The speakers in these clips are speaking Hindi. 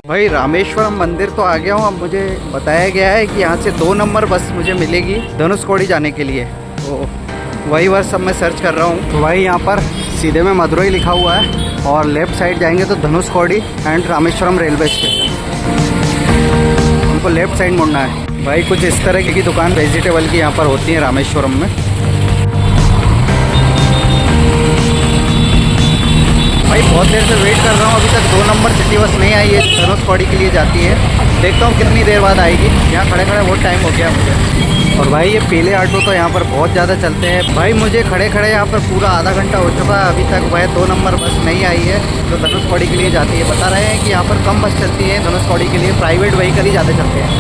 भाई रामेश्वरम मंदिर तो आ गया हूँ। अब मुझे बताया गया है कि यहाँ से 2 नंबर बस मुझे मिलेगी धनुषकोडी जाने के लिए। तो वही बस अब मैं सर्च कर रहा हूँ। तो भाई यहाँ पर सीधे में मदुरई लिखा हुआ है और लेफ्ट साइड जाएंगे तो Dhanushkodi and Rameswaram railway station. हमको लेफ्ट साइड मुड़ना है। भाई कुछ इस तरह की दुकान वेजिटेबल की यहाँ पर होती है रामेश्वरम में। भाई बहुत देर से वेट कर रहा हूँ, अभी तक 2 नंबर सिटी बस नहीं आई है धनुषकोडी के लिए जाती है। देखता हूँ कितनी देर बाद आएगी। यहाँ खड़े खड़े बहुत टाइम हो गया मुझे। और भाई ये पीले ऑटो तो यहाँ पर बहुत ज़्यादा चलते हैं। भाई मुझे खड़े खड़े यहाँ पर पूरा आधा घंटा हो चुका है, अभी तक भाई 2 नंबर बस नहीं आई है जो धनुषकोडी के लिए जाती है। बता रहे हैं कि यहाँ पर कम बस चलती है धनुषकोडी के लिए, प्राइवेट व्हीकल ही ज़्यादा चलते हैं।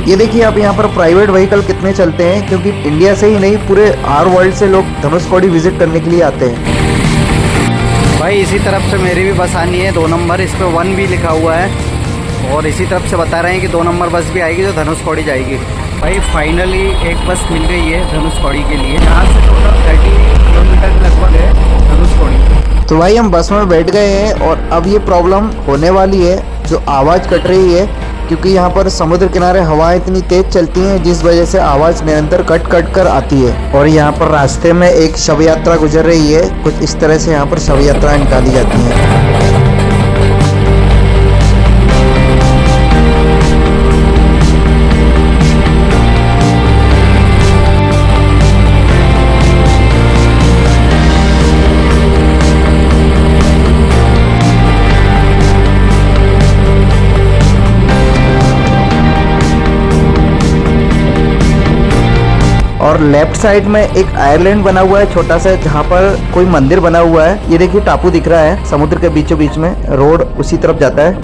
ये देखिए आप यहाँ पर प्राइवेट व्हीकल कितने चलते हैं, क्योंकि इंडिया से ही नहीं पूरे आर वर्ल्ड से लोग धनुषकोडी विजिट करने के लिए आते हैं। भाई इसी तरफ से मेरी भी बस आनी है 2 नंबर, इस पर 1 भी लिखा हुआ है। और इसी तरफ से बता रहे हैं कि 2 नंबर बस भी आएगी जो धनुषकोडी जाएगी। भाई फाइनली एक बस मिल गई है धनुषकोडी के लिए। यहाँ से टोटल 30 किलोमीटर के लगभग है धनुषकोडी। तो भाई हम बस में बैठ गए हैं और अब ये प्रॉब्लम होने वाली है, जो आवाज़ कट रही है, क्योंकि यहाँ पर समुद्र किनारे हवाएं इतनी तेज चलती हैं जिस वजह से आवाज़ निरंतर कट कट कर आती है। और यहाँ पर रास्ते में एक शव यात्रा गुजर रही है। कुछ इस तरह से यहाँ पर शव यात्राएं निकाली जाती हैं। और लेफ्ट साइड में एक आयरलैंड बना हुआ है छोटा सा, जहाँ पर कोई मंदिर बना हुआ है। ये देखिए टापू दिख रहा है समुद्र के बीचों बीच में, रोड उसी तरफ जाता है।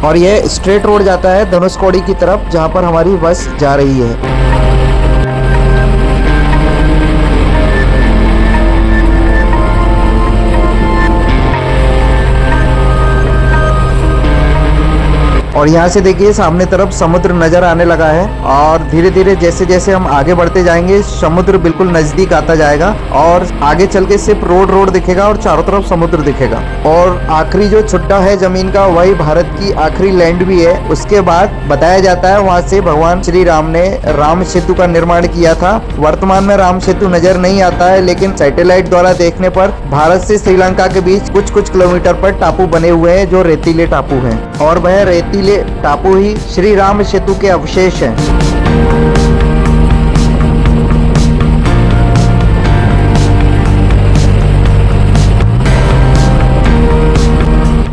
और ये स्ट्रेट रोड जाता है धनुषकोडी की तरफ, जहाँ पर हमारी बस जा रही है। और यहाँ से देखिए सामने तरफ समुद्र नजर आने लगा है। और धीरे धीरे जैसे जैसे हम आगे बढ़ते जाएंगे समुद्र बिल्कुल नजदीक आता जाएगा और आगे चल के सिर्फ रोड दिखेगा और चारों तरफ समुद्र दिखेगा। और आखिरी जो छुट्टा है जमीन का वही भारत की आखिरी लैंड भी है। उसके बाद बताया जाता है वहाँ से भगवान श्री राम ने राम सेतु का निर्माण किया था। वर्तमान में राम सेतु नजर नहीं आता है, लेकिन सैटेलाइट द्वारा देखने पर भारत से श्रीलंका के बीच कुछ कुछ किलोमीटर पर टापू बने हुए हैं जो रेतीले टापू हैं। और वह रेतीले टापू ही श्री राम सेतु के अवशेष हैं।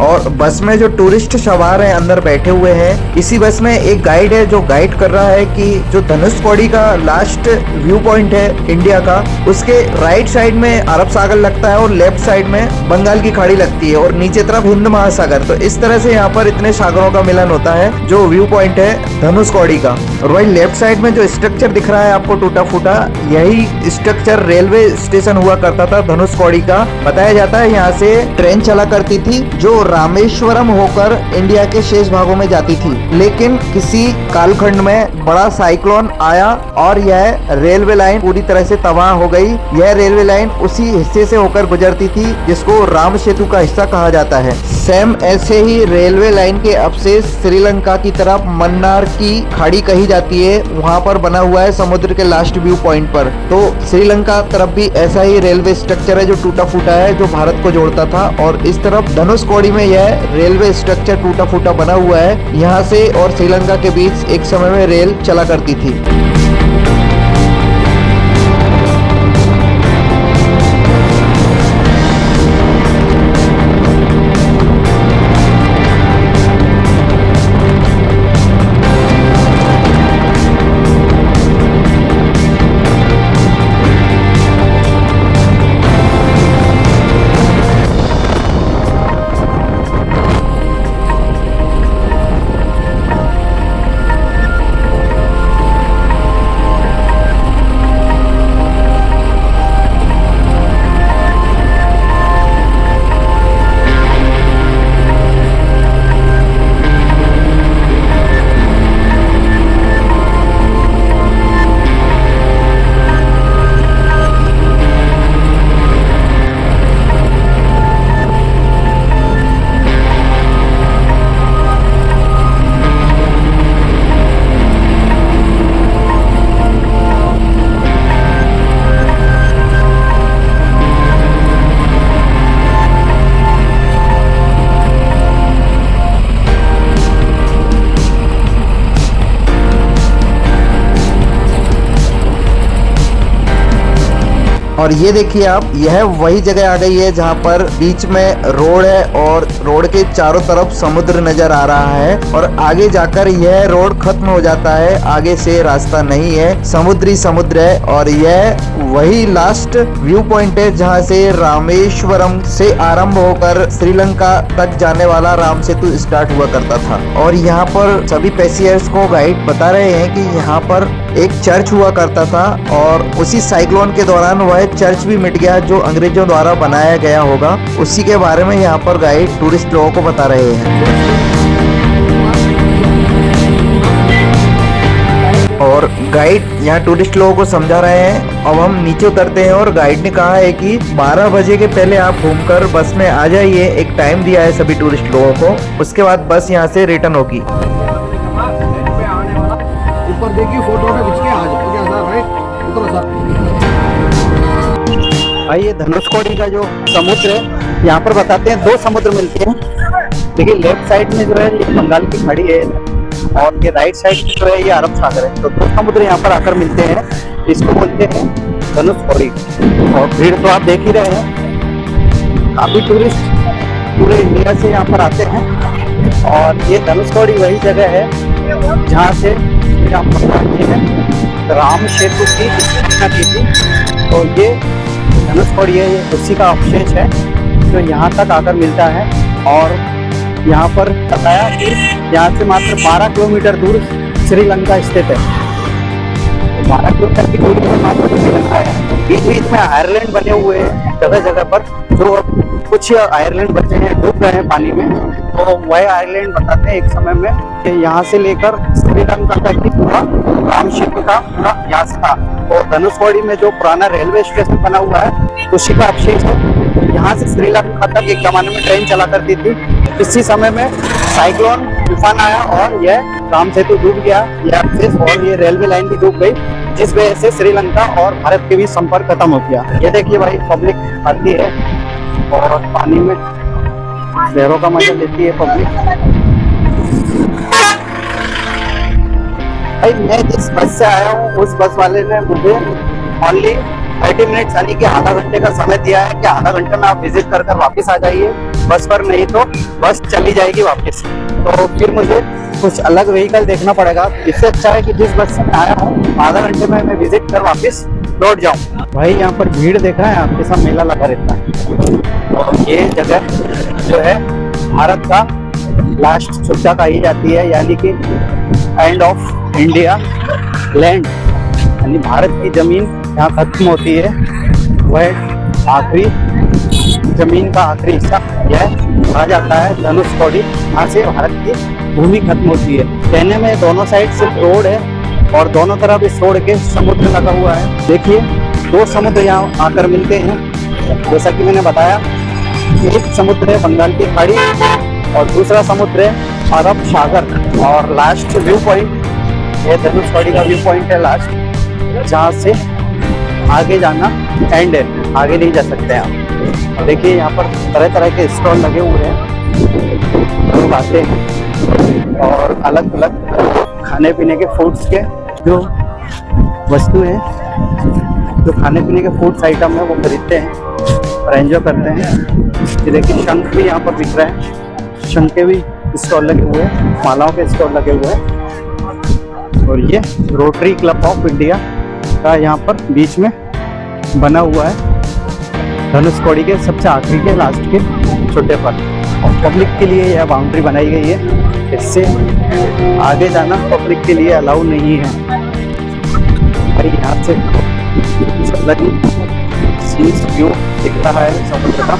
और बस में जो टूरिस्ट सवार हैं अंदर बैठे हुए हैं, इसी बस में एक गाइड है जो गाइड कर रहा है कि जो धनुषकोडी का लास्ट व्यू पॉइंट है इंडिया का, उसके राइट साइड में अरब सागर लगता है और लेफ्ट साइड में बंगाल की खाड़ी लगती है और नीचे तरफ हिंद महासागर। तो इस तरह से यहाँ पर इतने सागरों का मिलन होता है जो व्यू पॉइंट है धनुषकोडी का। और वही लेफ्ट साइड में जो स्ट्रक्चर दिख रहा है आपको टूटा फूटा, यही स्ट्रक्चर रेलवे स्टेशन हुआ करता था धनुषकोडी का। बताया जाता है यहाँ से ट्रेन चला करती थी जो रामेश्वरम होकर इंडिया के शेष भागों में जाती थी, लेकिन किसी कालखंड में बड़ा साइक्लोन आया और यह रेलवे लाइन पूरी तरह से तबाह हो गई। यह रेलवे लाइन उसी हिस्से से होकर गुजरती थी जिसको राम सेतु का हिस्सा कहा जाता है। सेम ऐसे ही रेलवे लाइन के अवशेष श्रीलंका की तरफ मन्नार की खाड़ी कही जाती है, वहाँ पर बना हुआ है समुद्र के लास्ट व्यू पॉइंट पर। तो श्रीलंका तरफ भी ऐसा ही रेलवे स्ट्रक्चर है जो टूटा फूटा है, जो भारत को जोड़ता था। और इस तरफ धनुषकोडी में यह रेलवे स्ट्रक्चर टूटा फूटा बना हुआ है। यहाँ से और श्रीलंका के बीच एक समय में रेल चला करती थी। और ये देखिए आप, यह वही जगह आ गई है जहाँ पर बीच में रोड है और रोड के चारों तरफ समुद्र नजर आ रहा है और आगे जाकर यह रोड खत्म हो जाता है, आगे से रास्ता नहीं है, समुद्री समुद्र है। और यह वही लास्ट व्यू पॉइंट है जहाँ से रामेश्वरम से आरंभ होकर श्रीलंका तक जाने वाला राम सेतु स्टार्ट हुआ करता था। और यहाँ पर सभी पैसेंजर्स को गाइड बता रहे हैं कि यहाँ पर एक चर्च हुआ करता था और उसी साइक्लोन के दौरान वह चर्च भी मिट गया जो अंग्रेजों द्वारा बनाया गया होगा। उसी के बारे में यहाँ पर गाइड टूरिस्ट लोगों को बता रहे हैं। और गाइड यहाँ टूरिस्ट लोगों को समझा रहे हैं। अब हम नीचे उतरते हैं और गाइड ने कहा है कि 12 बजे के पहले आप घूमकर बस में आ जाइए। एक टाइम दिया है सभी टूरिस्ट लोगों को, उसके बाद बस यहाँ से रिटर्न होगी। ऊपर देखिए, फोटो खींच के आ जाओ क्या सर, राइट उतरो सर। भाई ये धनुषकोडी का जो समुद्र है, यहाँ पर बताते हैं 2 समुद्र मिलते हैं। देखिए लेफ्ट साइड में जो है ये बंगाल की खाड़ी है और ये राइट साइड में जो है ये अरब सागर है। तो 2 समुद्र यहाँ पर आकर मिलते हैं, इसको बोलते हैं धनुषकोडी। और भीड़ तो आप देख ही रहे हैं, काफी टूरिस्ट पूरे इंडिया से यहाँ पर आते हैं। और ये धनुषकोडी वही जगह है जहाँ से राम सेतु की स्थापना की थी। तो ये धनुषकोडी है, ये उसी का अवशेष है जो यहाँ तक आकर मिलता है। और यहाँ पर बताया कि यहाँ से मात्र 12 किलोमीटर दूर श्रीलंका स्थित है। 12 किलोमीटर की दूरी पर मात्र श्रीलंका है। बीच बीच में आयरलैंड बने हुए हैं जगह जगह पर, जो कुछ आयरलैंड बचे हैं, डूब गए हैं पानी में। तो वह आयरलैंड बताते हैं एक समय में कि यहाँ से लेकर श्रीलंका तक की पूरा राम सेतु का पूरा यहाँ से था। और धनुषकोडी में जो पुराना रेलवे स्टेशन बना हुआ है उसी का अवशेष है। यहाँ से श्रीलंका तक एक जमाने में ट्रेन चला करती थी। इसी समय में साइक्लोन तूफान आया और यह राम सेतु डूब गया, यह अवशेष, और ये रेलवे लाइन भी डूब गई, जिस वजह से श्रीलंका और भारत के बीच संपर्क खत्म हो गया। ये देखिए भाई, पब्लिक आती है और पानी में लहरों का मजा लेती है पब्लिक। भाई मैं जिस बस से आया हूँ उस बस वाले ने मुझे ओनली 30 मिनट्स यानी कि आधा घंटे का समय दिया है कि आधा घंटे में आप विजिट कर वापस आ जाइए बस पर, नहीं तो बस चली जाएगी वापस। तो फिर मुझे कुछ अलग व्हीकल देखना पड़ेगा। इससे अच्छा है कि जिस बस से मैं आया हूँ आधा घंटे में मैं विजिट कर वापस लौट जाऊँ। भाई यहाँ पर भीड़ देख रहे हैं, आपके साथ मेला लगा रहता है। और ये जगह जो है भारत का लास्ट छुट्टा कही जाती है, यानी कि एंड ऑफ इंडिया लैंड, यानी भारत की जमीन यहाँ खत्म होती है। वह आखिरी जमीन का आखिरी हिस्सा यह कहा जाता है धनुषकोडी। यहाँ से भारत की भूमि खत्म होती है। कहने में दोनों साइड सिर्फ रोड है और दोनों तरफ इस रोड के समुद्र लगा हुआ है। देखिए 2 समुद्र यहाँ आकर मिलते हैं। जैसा कि मैंने बताया, एक समुद्र है बंगाल की खाड़ी और दूसरा समुद्र है अरब सागर। और लास्ट व्यू पॉइंट ये धनुषकोडी का व्यू पॉइंट है लास्ट, जहाँ से आगे जाना एंड है, आगे नहीं जा सकते आप। देखिए यहाँ पर तरह तरह के स्टॉल लगे हुए हैं, लोग आते हैं और अलग अलग खाने पीने के फूड्स के जो वस्तु हैं, जो खाने पीने के फूड्स आइटम है वो खरीदते हैं और एंजॉय करते हैं। ये देखिए शंख भी यहाँ पर बिक रहा है, शंख के भी स्टॉल लगे हुए हैं, मालाओं के स्टॉल लगे हुए हैं। और ये रोटरी क्लब ऑफ इंडिया का यहाँ पर बीच में बना हुआ है धनुषकोडी के सबसे आखिरी के लास्ट के छोटे पर। और पब्लिक के लिए यह बाउंड्री बनाई गई है, इससे आगे जाना पब्लिक के लिए अलाउ नहीं है। भाई यहाँ से व्यू दिख रहा है समुद्र का।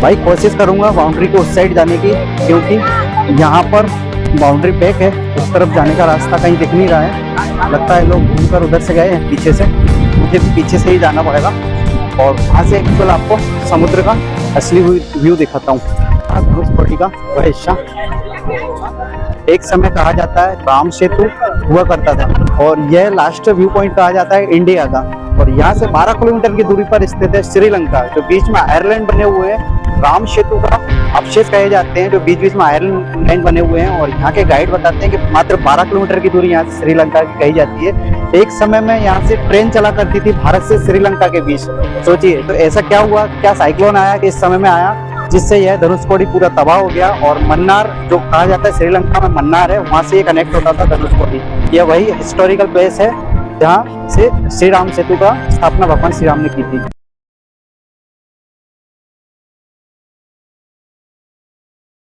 भाई कोशिश करूंगा बाउंड्री के उस साइड जाने की, क्योंकि यहाँ पर बाउंड्री पैक है, उस तरफ जाने का रास्ता कहीं दिख नहीं रहा है। लगता है लोग घूमकर उधर से गए हैं पीछे से, मुझे भी पीछे से ही जाना पड़ेगा। और वहाँ से एक्चुअल आपको समुद्र का असली व्यू दिखाता हूँ। धनुषकोडी का वह हिस्सा एक समय कहा जाता है राम सेतु हुआ करता था और यह लास्ट व्यू पॉइंट कहा जाता है इंडिया का। और यहाँ से 12 किलोमीटर की दूरी पर स्थित है श्रीलंका, जो बीच में आयरलैंड बने हुए हैं राम सेतु का अवशेष कहे जाते हैं, जो बीच बीच में आयरन लैंड बने हुए हैं। और यहाँ के गाइड बताते हैं कि मात्र 12 किलोमीटर की दूरी यहाँ से श्रीलंका की कही जाती है। एक समय में यहाँ से ट्रेन चला करती थी भारत से श्रीलंका के बीच। सोचिए, तो ऐसा क्या हुआ, क्या साइक्लोन आया कि इस समय में आया जिससे यह धनुषकोडी पूरा तबाह हो गया। और मन्नार जो कहा जाता है, श्रीलंका में मन्नार है, वहां से ये कनेक्ट होता था धनुषकोडी। यह वही हिस्टोरिकल प्लेस है जहाँ से श्री राम सेतु का स्थापना भगवान श्री राम ने की थी।